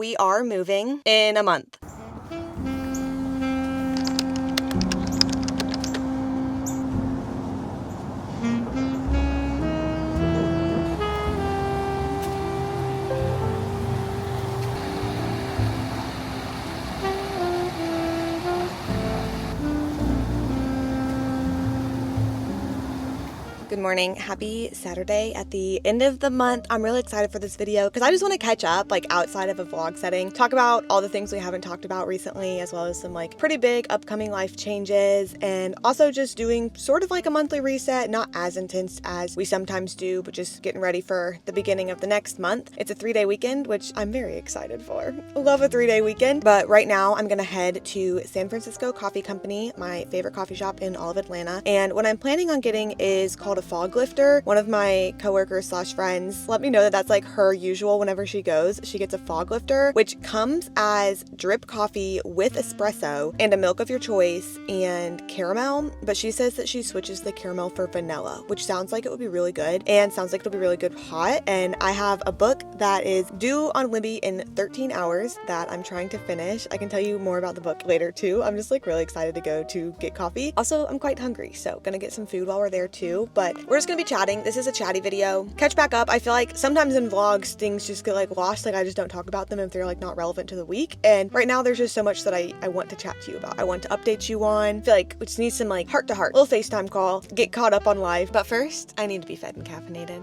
We are moving in a month. Good morning. Happy Saturday at the end of the month. I'm really excited for this video because I just want to catch up like outside of a vlog setting, talk about all the things we haven't talked about recently, as well as some like pretty big upcoming life changes, and also just doing sort of like a monthly reset, not as intense as we sometimes do, but just getting ready for the beginning of the next month. It's a 3-day weekend, which I'm very excited for. I love a 3-day weekend, but right now I'm gonna head to San Francisco Coffee Company, my favorite coffee shop in all of Atlanta, and what I'm planning on getting is called a fog lifter. One of my coworkers slash friends let me know that that's like her usual whenever she goes. She gets a fog lifter, which comes as drip coffee with espresso and a milk of your choice and caramel, but she says that she switches the caramel for vanilla, which sounds like it would be really good and sounds like it'll be really good hot. And I have a book that is due on Libby in 13 hours that I'm trying to finish. I can tell you more about the book later too. I'm just like really excited to go to get coffee. Also, I'm quite hungry, so gonna get some food while we're there too, but we're just gonna be chatting. This is a chatty video. Catch back up. I feel like sometimes in vlogs things just get like lost, like I just don't talk about them if they're like not relevant to the week, and right now there's just so much that I want to chat to you about. I want to update you on. I feel like we just need some like heart to heart, little FaceTime call, get caught up on life, but first I need to be fed and caffeinated.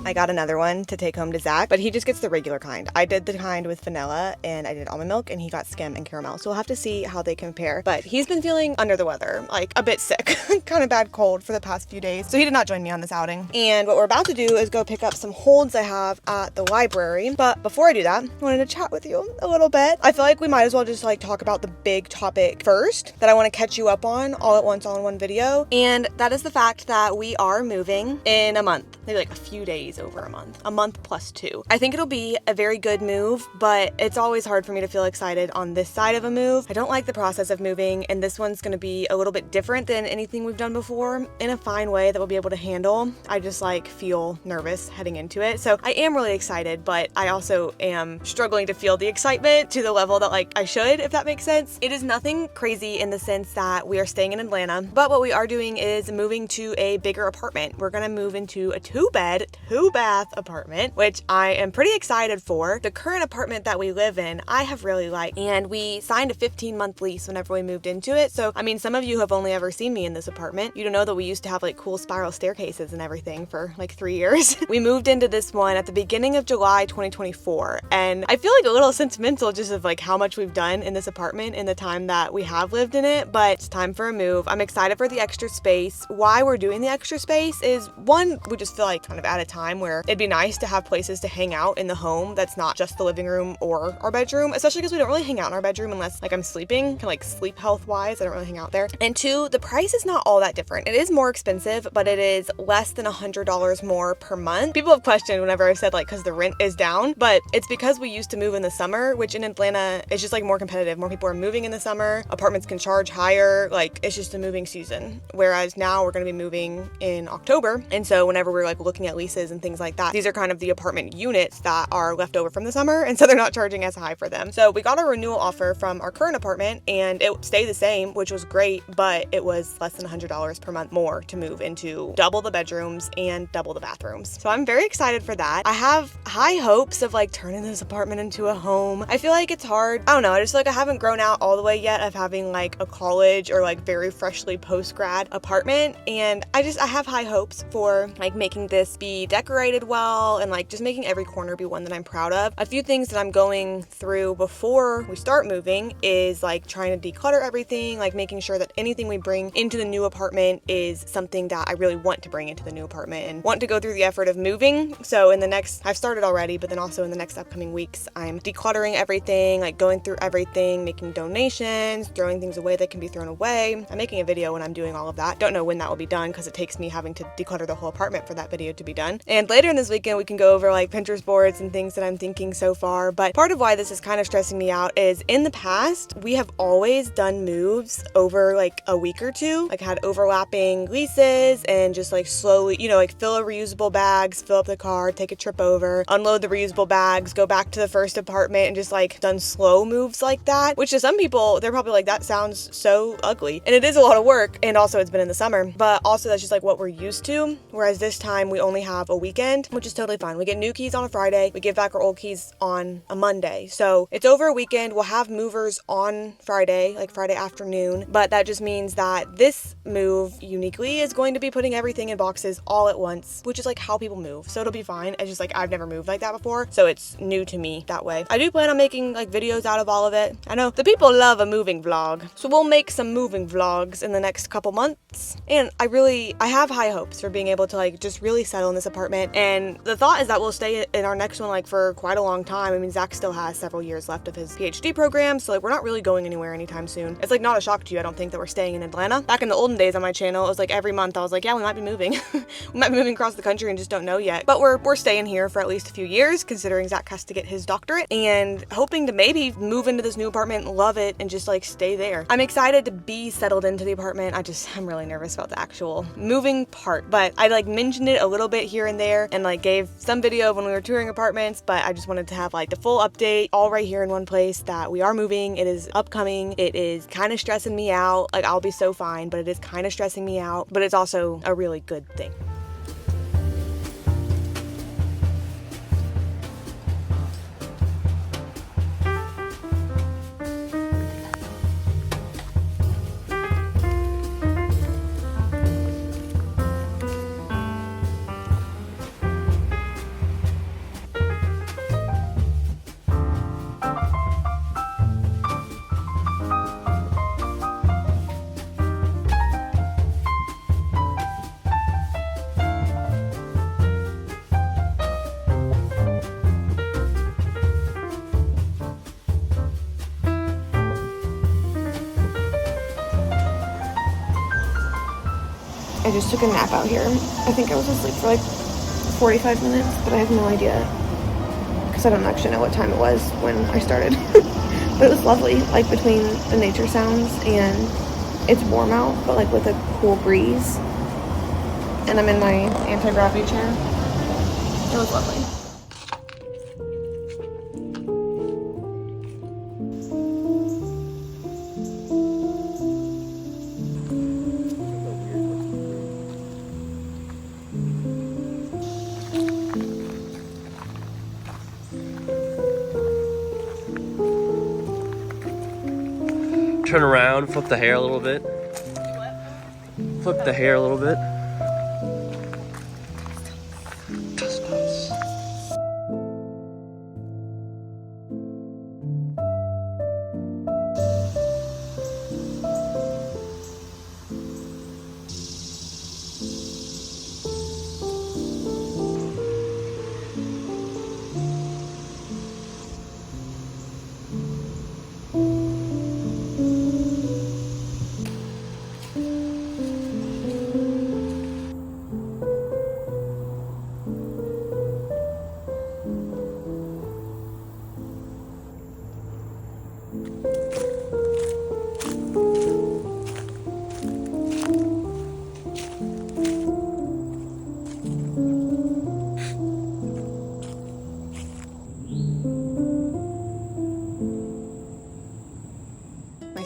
I got another one to take home to Zach, but he just gets the regular kind. I did the kind with vanilla and I did almond milk, and he got skim and caramel. So we'll have to see how they compare. But he's been feeling under the weather, like a bit sick, kind of bad cold for the past few days. So he did not join me on this outing. And what we're about to do is go pick up some holds I have at the library. But before I do that, I wanted to chat with you a little bit. I feel like we might as well just like talk about the big topic first that I want to catch you up on all at once all in one video. And that is the fact that we are moving in a month, maybe like a few days over a month plus 2. I think it'll be a very good move, but it's always hard for me to feel excited on this side of a move. I don't like the process of moving, and this one's gonna be a little bit different than anything we've done before in a fine way that we'll be able to handle. I just like feel nervous heading into it. So I am really excited, but I also am struggling to feel the excitement to the level that like I should, if that makes sense. It is nothing crazy in the sense that we are staying in Atlanta, but what we are doing is moving to a bigger apartment. We're gonna move into a 2-bed, 2-bath apartment, which I am pretty excited for. The current apartment that we live in, I have really liked, and we signed a 15-month lease whenever we moved into it. So, I mean, some of you have only ever seen me in this apartment. You don't know that we used to have like cool spiral staircases and everything for like 3 years. We moved into this one at the beginning of July 2024, and I feel like a little sentimental just of like how much we've done in this apartment in the time that we have lived in it, but it's time for a move. I'm excited for the extra space. Why we're doing the extra space is, one, we just feel like kind of at a time where it'd be nice to have places to hang out in the home that's not just the living room or our bedroom, especially because we don't really hang out in our bedroom unless like I'm sleeping, kind of like sleep health wise, I don't really hang out there. And 2, the price is not all that different. It is more expensive, but it is less than $100 more per month. People have questioned whenever I said like because the rent is down, but it's because we used to move in the summer, which in Atlanta is just like more competitive. More people are moving in the summer, apartments can charge higher, like it's just a moving season. Whereas now we're going to be moving in October, and so whenever we're like looking at leases and things like that, these are kind of the apartment units that are left over from the summer, and so they're not charging as high for them. So we got a renewal offer from our current apartment, and it stayed the same, which was great, but it was less than $100 per month more to move into double the bedrooms and double the bathrooms. So I'm very excited for that. I have high hopes of like turning this apartment into a home. I feel like it's hard. I don't know. I just feel like I haven't grown out all the way yet of having like a college or like very freshly post-grad apartment, and I have high hopes for like making this be decorated decorated well, and like just making every corner be one that I'm proud of. A few things that I'm going through before we start moving is like trying to declutter everything, like making sure that anything we bring into the new apartment is something that I really want to bring into the new apartment and want to go through the effort of moving. So in the next, I've started already, but then also in the next upcoming weeks, I'm decluttering everything, like going through everything, making donations, throwing things away that can be thrown away. I'm making a video when I'm doing all of that. Don't know when that will be done because it takes me having to declutter the whole apartment for that video to be done. And later in this weekend, we can go over like Pinterest boards and things that I'm thinking so far. But part of why this is kind of stressing me out is in the past, we have always done moves over like a week or two, like had overlapping leases and just like slowly, you know, like fill a reusable bags, fill up the car, take a trip over, unload the reusable bags, go back to the first apartment, and just like done slow moves like that, which to some people, they're probably like, that sounds so ugly. And it is a lot of work. And also it's been in the summer, but also that's just like what we're used to. Whereas this time we only have a weekend, which is totally fine. We get new keys on a Friday. We give back our old keys on a Monday. So it's over a weekend. We'll have movers on Friday, like Friday afternoon. But that just means that this move uniquely is going to be putting everything in boxes all at once, which is like how people move. So it'll be fine. It's just like I've never moved like that before. So it's new to me that way. I do plan on making like videos out of all of it. I know the people love a moving vlog. So we'll make some moving vlogs in the next couple months. And I have high hopes for being able to like just really settle in this apartment. And the thought is that we'll stay in our next one like for quite a long time. I mean, Zach still has several years left of his PhD program. So like we're not really going anywhere anytime soon. It's like not a shock to you, I don't think, that we're staying in Atlanta. Back in the olden days on my channel, it was like every month I was like, yeah, we might be moving. We might be moving across the country and just don't know yet. But we're staying here for at least a few years, considering Zach has to get his doctorate, and hoping to maybe move into this new apartment, love it, and just like stay there. I'm excited to be settled into the apartment. I'm really nervous about the actual moving part, but I like mentioned it a little bit here and there and like gave some video of when we were touring apartments, but I just wanted to have like the full update all right here in one place that we are moving. It is upcoming. It is kind of stressing me out. Like I'll be so fine, but it is kind of stressing me out, but it's also a really good thing. I just took a nap out here. I think I was asleep for like 45 minutes, but I have no idea because I don't actually know what time it was when I started. But it was lovely, like between the nature sounds and it's warm out, but like with a cool breeze. And I'm in my anti-gravity chair. It was lovely. Turn around, flip the hair a little bit. Flip the hair a little bit.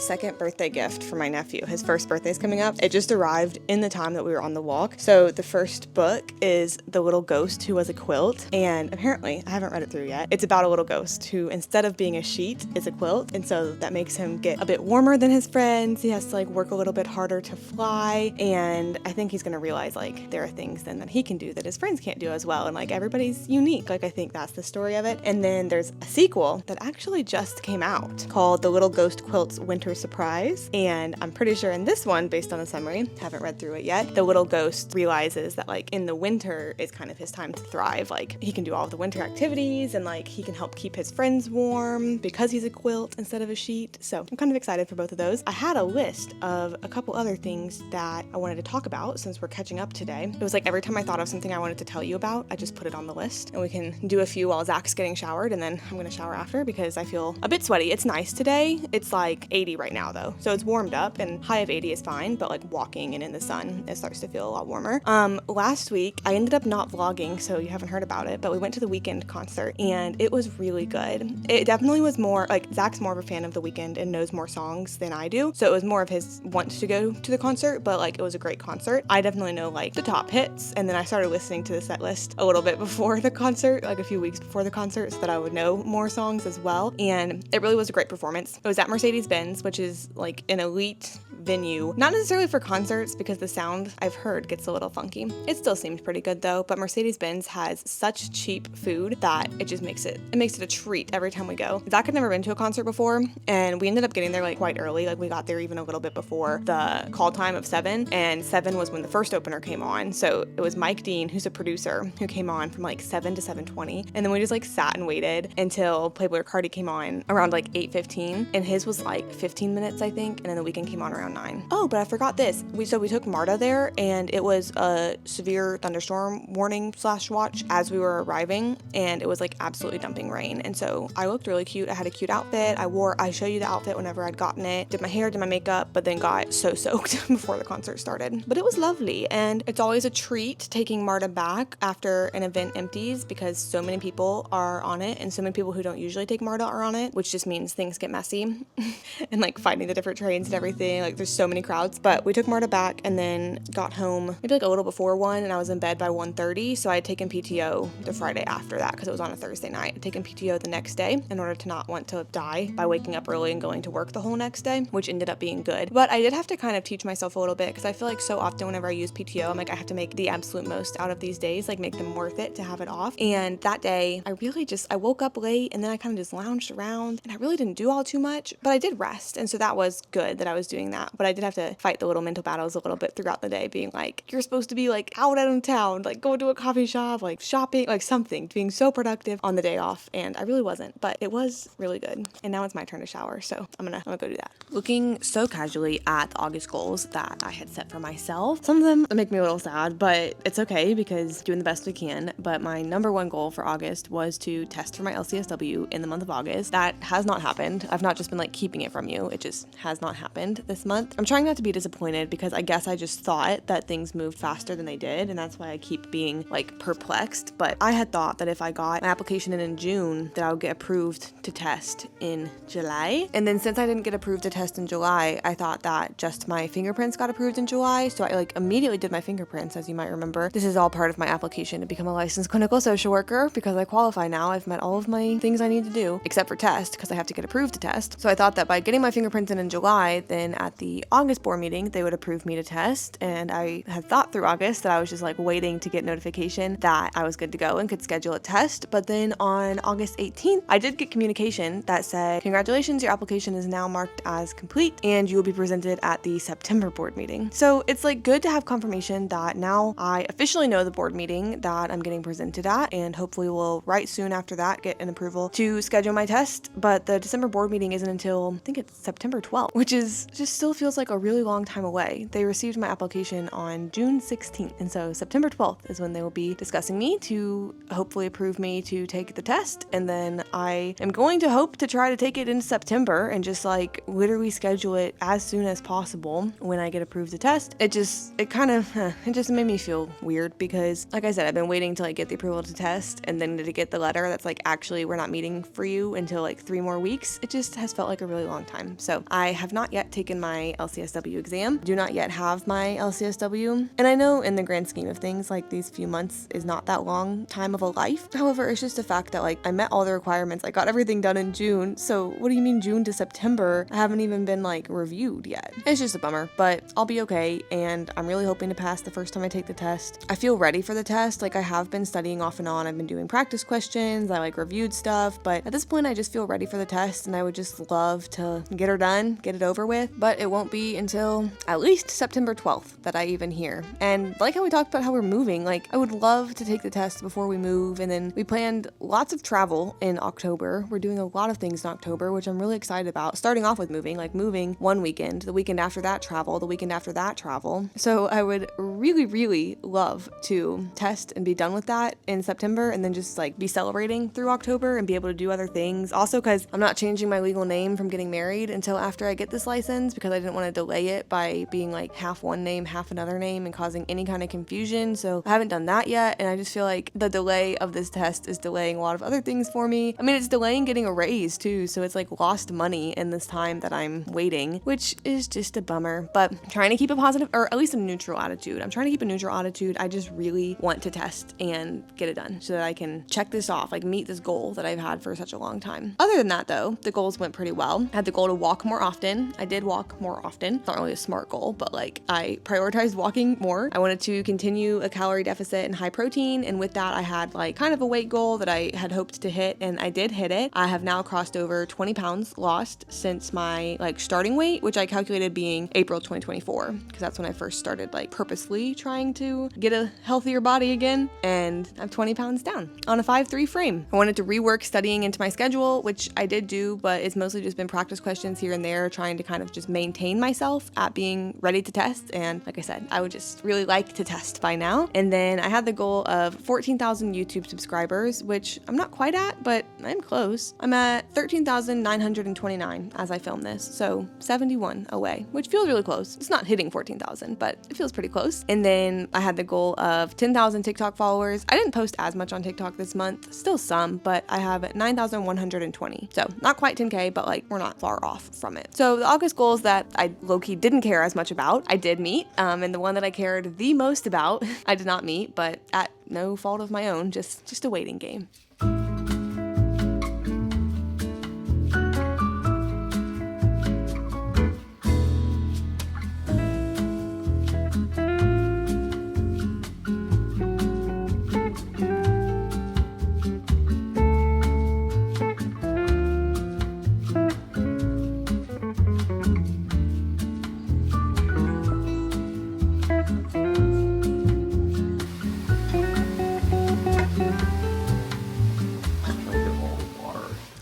second birthday gift for my nephew. His first birthday's coming up. It just arrived in the time that we were on the walk. So the first book is The Little Ghost Who Was a Quilt, and apparently, I haven't read it through yet, it's about a little ghost who, instead of being a sheet, is a quilt, and so that makes him get a bit warmer than his friends. He has to like work a little bit harder to fly, and I think he's gonna realize like there are things then that he can do that his friends can't do as well, and like everybody's unique. Like I think that's the story of it. And then there's a sequel that actually just came out called The Little Ghost Quilt's Winter Surprise, and I'm pretty sure in this one, based on the summary, haven't read through it yet, the little ghost realizes that like in the winter is kind of his time to thrive. Like he can do all of the winter activities, and like he can help keep his friends warm because he's a quilt instead of a sheet. So I'm kind of excited for both of those. I had a list of a couple other things that I wanted to talk about since we're catching up today. It was like every time I thought of something I wanted to tell you about, I just put it on the list, and we can do a few while Zach's getting showered, and then I'm gonna shower after because I feel a bit sweaty. It's nice today. It's like 80 right now though, so it's warmed up, and high of 80 is fine, but like walking and in the sun, it starts to feel a lot warmer. Last week I ended up not vlogging, so you haven't heard about it, but we went to the Weeknd concert, and it was really good. It definitely was more like Zach's more of a fan of the Weeknd and knows more songs than I do, so it was more of his want to go to the concert, but like it was a great concert. I definitely know like the top hits, and then I started listening to the set list a little bit before the concert, like a few weeks before the concert, so that I would know more songs as well, and it really was a great performance. It was at Mercedes-Benz, which is like an elite venue, not necessarily for concerts because the sound I've heard gets a little funky. It still seemed pretty good though, but Mercedes-Benz has such cheap food that it just makes it a treat every time we go. Zach had never been to a concert before, and we ended up getting there like quite early. Like we got there even a little bit before the call time of 7, and 7 was when the first opener came on. So it was Mike Dean, who's a producer, who came on from like 7 to 7:20, and then we just like sat and waited until Playboy Cardi came on around like 8:15, and his was like 15 minutes I think, and then the Weeknd came on around 9. Oh, but I forgot this. We took Marta there, and it was a severe thunderstorm warning / watch as we were arriving, and it was like absolutely dumping rain, and so I looked really cute. I had a cute outfit. I show you the outfit whenever I'd gotten it, did my hair, did my makeup, but then got so soaked before the concert started. But it was lovely, and it's always a treat taking Marta back after an event empties because so many people are on it, and so many people who don't usually take Marta are on it, which just means things get messy and like finding the different trains and everything. Like there's so many crowds, but we took Marta back and then got home maybe like a little before 1, and I was in bed by 1:30, so I had taken PTO the Friday after that because it was on a Thursday night. I'd taken PTO the next day in order to not want to die by waking up early and going to work the whole next day, which ended up being good. But I did have to kind of teach myself a little bit because I feel like so often whenever I use PTO, I'm like, I have to make the absolute most out of these days, like make them worth it to have it off. And that day, I woke up late, and then I kind of just lounged around, and I really didn't do all too much, but I did rest. And so that was good that I was doing that. But I did have to fight the little mental battles a little bit throughout the day, being like, you're supposed to be like out of town, like go to a coffee shop, like shopping, like something, being so productive on the day off. And I really wasn't, but it was really good. And now it's my turn to shower, so I'm gonna go do that. Looking so casually at the August goals that I had set for myself, some of them make me a little sad, but it's okay because doing the best we can. But my number one goal for August was to test for my LCSW in the month of August. That has not happened. I've not just been like keeping it from you. It just has not happened this month. I'm trying not to be disappointed because I guess I just thought that things moved faster than they did, and that's why I keep being like perplexed. But I had thought that if I got my application in June, that I would get approved to test in July. And then since I didn't get approved to test in July, I thought that just my fingerprints got approved in July. So I like immediately did my fingerprints, as you might remember. This is all part of my application to become a licensed clinical social worker because I qualify now. I've met all of my things I need to do, except for test, because I have to get approved to test. So I thought that by getting my fingerprints in July, then at the August board meeting, they would approve me to test. And I had thought through August that I was just like waiting to get notification that I was good to go and could schedule a test. But then on August 18th, I did get communication that said, congratulations, your application is now marked as complete and you will be presented at the September board meeting. So it's like good to have confirmation that now I officially know the board meeting that I'm getting presented at, and hopefully will right soon after that get an approval to schedule my test. But the December board meeting isn't until I think it's September 12th, which is just still feels like a really long time away. They received my application on June 16th, and so September 12th is when they will be discussing me to hopefully approve me to take the test, and then I am going to hope to try to take it in September and just like literally schedule it as soon as possible when I get approved to test. It just made me feel weird because, like I said, I've been waiting to like get the approval to test and then to get the letter that's like, actually, we're not meeting for you until like 3 more weeks. It just has felt like a really long time. So I have not yet taken my LCSW exam, do not yet have my LCSW. And I know in the grand scheme of things, like these few months is not that long time of a life. However, it's just a fact that like I met all the requirements. I got everything done in June. So what do you mean June to September? I haven't even been like reviewed yet. It's just a bummer, but I'll be okay. And I'm really hoping to pass the first time I take the test. I feel ready for the test. Like I have been studying off and on. I've been doing practice questions. I like reviewed stuff, but at this point I just feel ready for the test and I would just love to get her done, get it over with, but it won't be until at least September 12th that I even hear. And like how we talked about how we're moving, like I would love to take the test before we move, and then we planned lots of travel in October. We're doing a lot of things in October, which I'm really excited about. Starting off with moving one weekend, the weekend after that travel, the weekend after that travel. So I would really, really love to test and be done with that in September and then just like be celebrating through October and be able to do other things. Also, because I'm not changing my legal name from getting married until after I get this license, because I didn't want to delay it by being like half one name, half another name and causing any kind of confusion. So I haven't done that yet. And I just feel like the delay of this test is delaying a lot of other things for me. I mean, it's delaying getting a raise too. So it's like lost money in this time that I'm waiting, which is just a bummer, but I'm trying to keep a positive, or at least a neutral attitude. I'm trying to keep a neutral attitude. I just really want to test and get it done so that I can check this off, like meet this goal that I've had for such a long time. Other than that though, the goals went pretty well. I had the goal to walk more often. I did walk more often. It's not really a smart goal, but like I prioritized walking more. I wanted to continue a calorie deficit and high protein, and with that I had like kind of a weight goal that I had hoped to hit, and I did hit it. I have now crossed over 20 pounds lost since my like starting weight, which I calculated being April 2024, because that's when I first started like purposely trying to get a healthier body again, and I'm 20 pounds down on a 5'3" frame. I wanted to rework studying into my schedule, which I did do, but it's mostly just been practice questions here and there, trying to kind of just maintain myself at being ready to test. And like I said, I would just really like to test by now. And then I had the goal of 14,000 YouTube subscribers, which I'm not quite at, but I'm close. I'm at 13,929 as I film this, so 71 away, which feels really close. It's not hitting 14,000, but it feels pretty close. And then I had the goal of 10,000 TikTok followers. I didn't post as much on TikTok this month, still some, but I have 9,120. So not quite 10K, but like we're not far off from it. So the August goals that I low-key didn't care as much about, I did meet. And the one that I cared the most about, I did not meet, but at no fault of my own, just a waiting game.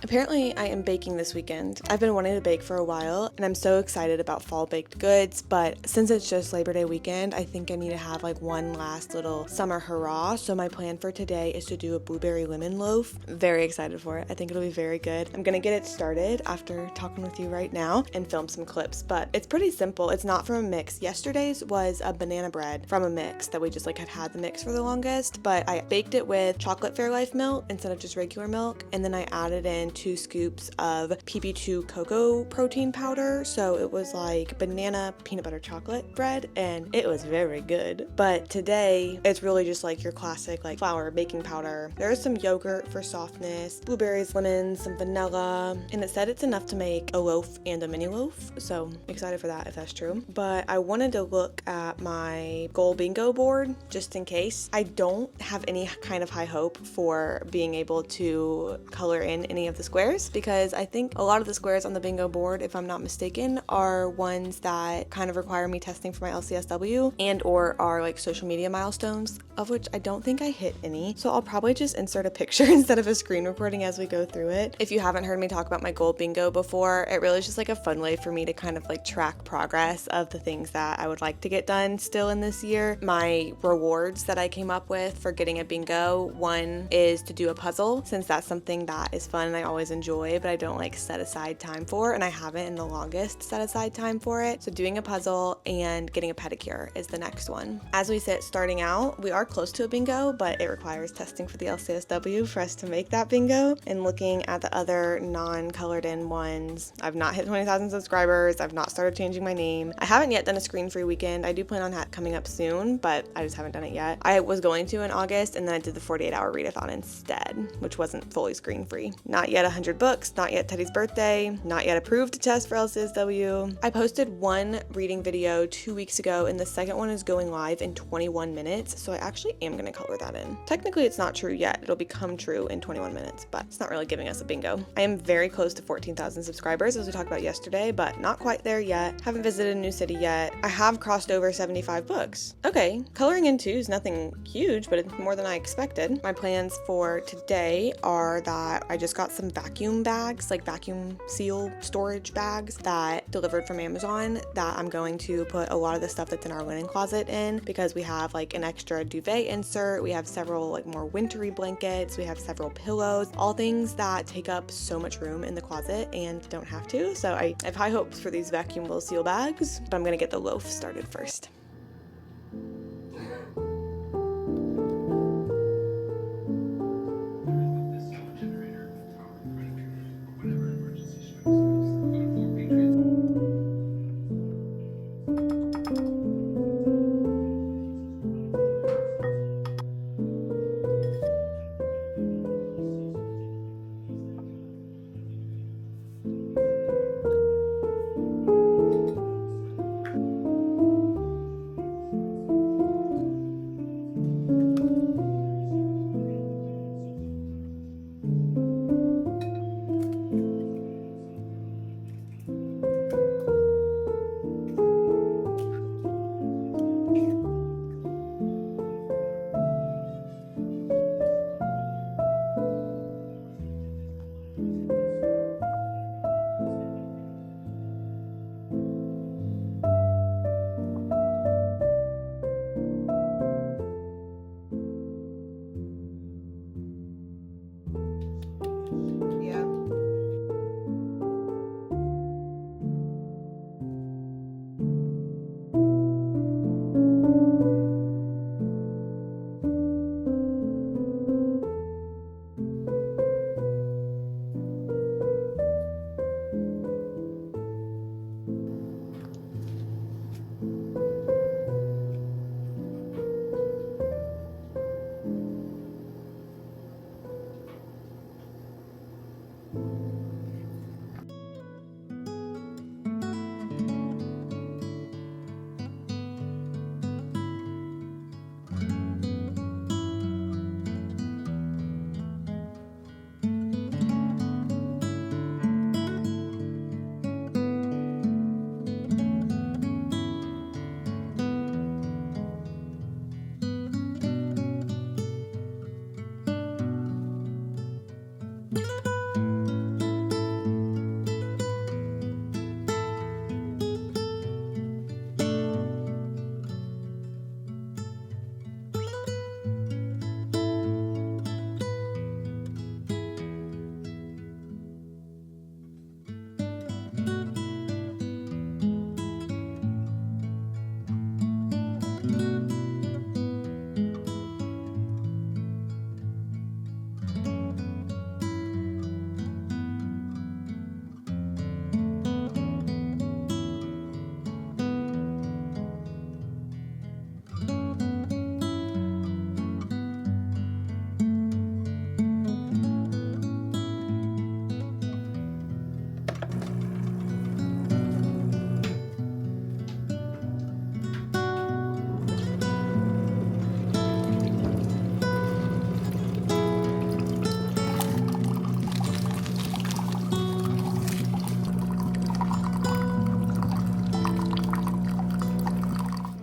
Apparently, I am baking this weekend. I've been wanting to bake for a while, and I'm so excited about fall baked goods, but since it's just Labor Day weekend, I think I need to have like one last little summer hurrah. So my plan for today is to do a blueberry lemon loaf. Very excited for it. I think it'll be very good. I'm gonna get it started after talking with you right now and film some clips, but it's pretty simple. It's not from a mix. Yesterday's was a banana bread from a mix that we just like had the mix for the longest, but I baked it with chocolate Fairlife milk instead of just regular milk, and then I added in 2 scoops of PP2 cocoa protein powder. So it was like banana peanut butter chocolate bread, and it was very good. But today it's really just like your classic like flour, baking powder. There's some yogurt for softness, blueberries, lemons, some vanilla, and it said it's enough to make a loaf and a mini loaf. So excited for that if that's true. But I wanted to look at my goal bingo board just in case. I don't have any kind of high hope for being able to color in any of the squares because I think a lot of the squares on the bingo board, if I'm not mistaken, are ones that kind of require me testing for my LCSW and or are like social media milestones, of which I don't think I hit any. So I'll probably just insert a picture instead of a screen recording as we go through it. If you haven't heard me talk about my goal bingo before, it really is just like a fun way for me to kind of like track progress of the things that I would like to get done still in this year. My rewards that I came up with for getting a bingo, one is to do a puzzle, since that's something that is fun and I always enjoy, but I don't like set aside time for, and I haven't in the longest set aside time for it. So doing a puzzle and getting a pedicure is the next one. As we sit starting out, we are close to a bingo, but it requires testing for the LCSW for us to make that bingo. And looking at the other non-colored in ones, I've not hit 20,000 subscribers. I've not started changing my name. I haven't yet done a screen-free weekend. I do plan on that coming up soon, but I just haven't done it yet. I was going to in August, and then I did the 48-hour readathon instead, which wasn't fully screen-free. Not yet 100 books, not yet Teddy's birthday, not yet approved to test for LCSW. I posted one reading video 2 weeks ago, and the second one is going live in 21 minutes, so I actually am going to color that in. Technically, it's not true yet. It'll become true in 21 minutes, but it's not really giving us a bingo. I am very close to 14,000 subscribers, as we talked about yesterday, but not quite there yet. Haven't visited a new city yet. I have crossed over 75 books. Okay, coloring in 2 is nothing huge, but it's more than I expected. My plans for today are that I just got some vacuum bags, like vacuum seal storage bags that delivered from Amazon, that I'm going to put a lot of the stuff that's in our linen closet in, because we have like an extra duvet insert, we have several like more wintry blankets, we have several pillows, all things that take up so much room in the closet and don't have to. So I have high hopes for these vacuumable seal bags, but I'm gonna get the loaf started first.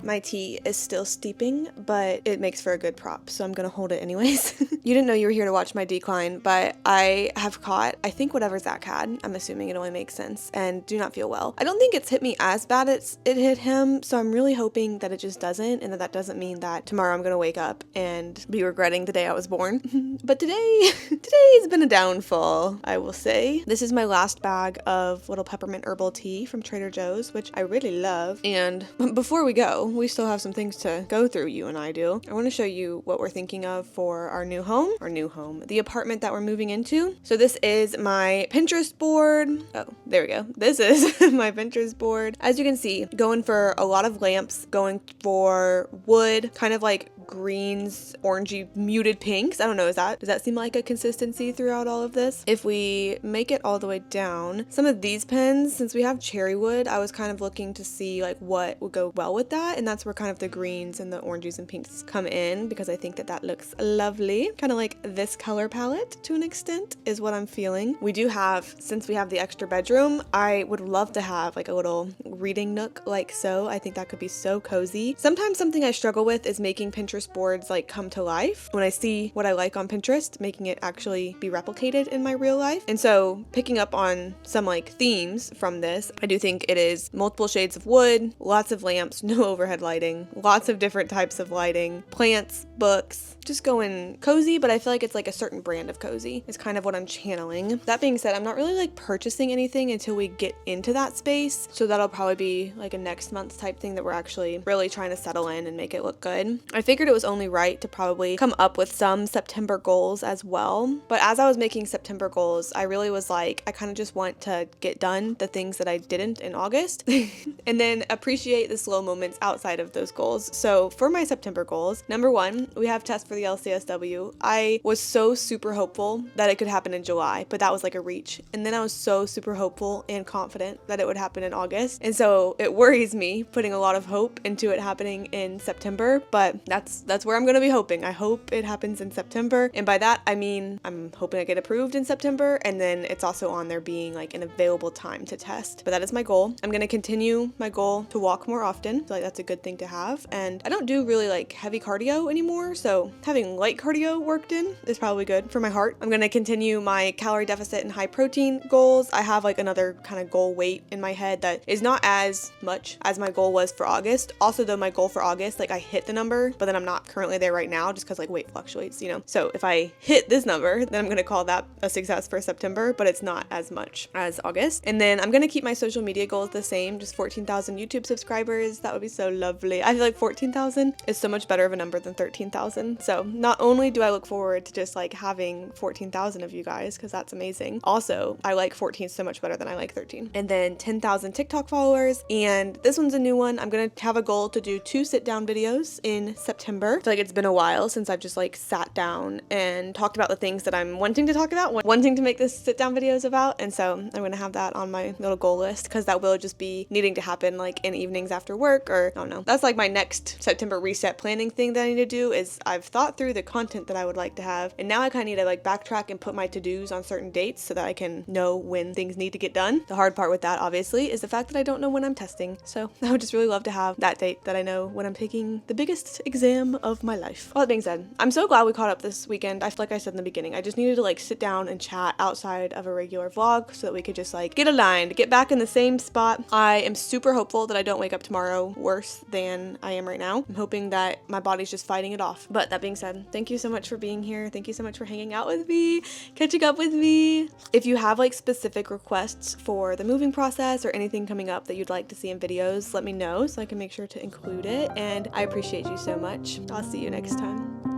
My tea is still steeping, but it makes for a good prop, so I'm gonna hold it anyways. You didn't know you were here to watch my decline, but I have caught, I think, whatever Zach had. I'm assuming it only makes sense, and do not feel well. I don't think it's hit me as bad as it hit him, so I'm really hoping that it just doesn't, and that doesn't mean that tomorrow I'm gonna wake up and be regretting the day I was born. But today's been a downfall, I will say. This is my last bag of little peppermint herbal tea from Trader Joe's, which I really love. And before we go, we still have some things to go through, you and I do. I want to show you what we're thinking of for our new home, the apartment that we're moving into. So this is my Pinterest board. Oh, there we go. This is my Pinterest board. As you can see, going for a lot of lamps, going for wood, kind of like greens, orangey, muted pinks. I don't know, does that seem like a consistency throughout all of this? If we make it all the way down, some of these pens, since we have cherry wood, I was kind of looking to see like what would go well with that, and that's where kind of the greens and the oranges and pinks come in, because I think that looks lovely. Kind of like this color palette to an extent is what I'm feeling. We do have, since we have the extra bedroom, I would love to have like a little reading nook like so. I think that could be so cozy. Sometimes something I struggle with is making Pinterest boards like come to life. When I see what I like on Pinterest, making it actually be replicated in my real life. And so picking up on some like themes from this, I do think it is multiple shades of wood, lots of lamps, no overhead lighting, lots of different types of lighting, plants, books, just going cozy, but I feel like it's like a certain brand of cozy is kind of what I'm channeling. That being said, I'm not really like purchasing anything until we get into that space. So that'll probably be like a next month type thing that we're actually really trying to settle in and make it look good. I figured it was only right to probably come up with some September goals as well. But as I was making September goals, I really was like, I kind of just want to get done the things that I didn't in August and then appreciate the slow moments outside of those goals. So for my September goals, number one, we have tests for the LCSW. I was so super hopeful that it could happen in July, but that was like a reach. And then I was so super hopeful and confident that it would happen in August. And so it worries me putting a lot of hope into it happening in September, but that's where I'm going to be hoping. I hope it happens in September. And by that, I mean, I'm hoping I get approved in September, and then it's also on there being like an available time to test. But that is my goal. I'm going to continue my goal to walk more often. I feel like that's a good thing to have. And I don't do really like heavy cardio anymore, so having light cardio worked in is probably good for my heart. I'm going to continue my calorie deficit and high protein goals. I have like another kind of goal weight in my head that is not as much as my goal was for August. Also, though, my goal for August, like I hit the number, but then I'm not currently there right now just because like weight fluctuates, you know. So if I hit this number, then I'm going to call that a success for September, but it's not as much as August. And then I'm going to keep my social media goals the same, just 14,000 YouTube subscribers. That would be so lovely. I feel like 14,000 is so much better of a number than 13,000. So not only do I look forward to just like having 14,000 of you guys, because that's amazing. Also, I like 14 so much better than I like 13. And then 10,000 TikTok followers. And this one's a new one. I'm going to have a goal to do 2 sit-down videos in September. I feel like it's been a while since I've just like sat down and talked about the things that I'm wanting to talk about, wanting to make this sit-down videos about. And so I'm going to have that on my little goal list, because that will just be needing to happen like in evenings after work, or I don't know. That's like my next September reset planning thing that I need to do. Is I've thought through the content that I would like to have, and now I kind of need to like backtrack and put my to-dos on certain dates so that I can know when things need to get done. The hard part with that obviously is the fact that I don't know when I'm testing, so I would just really love to have that date that I know when I'm taking the biggest exam of my life. All that being said, I'm so glad we caught up this weekend. I feel like I said in the beginning, I just needed to like sit down and chat outside of a regular vlog so that we could just like get aligned, get back in the same spot. I am super hopeful that I don't wake up tomorrow worse than I am right now. I'm hoping that my body's just fighting it off. But that being said, thank you so much for being here. Thank you so much for hanging out with me, catching up with me. If you have like specific requests for the moving process or anything coming up that you'd like to see in videos, let me know so I can make sure to include it. And I appreciate you so much. I'll see you next time.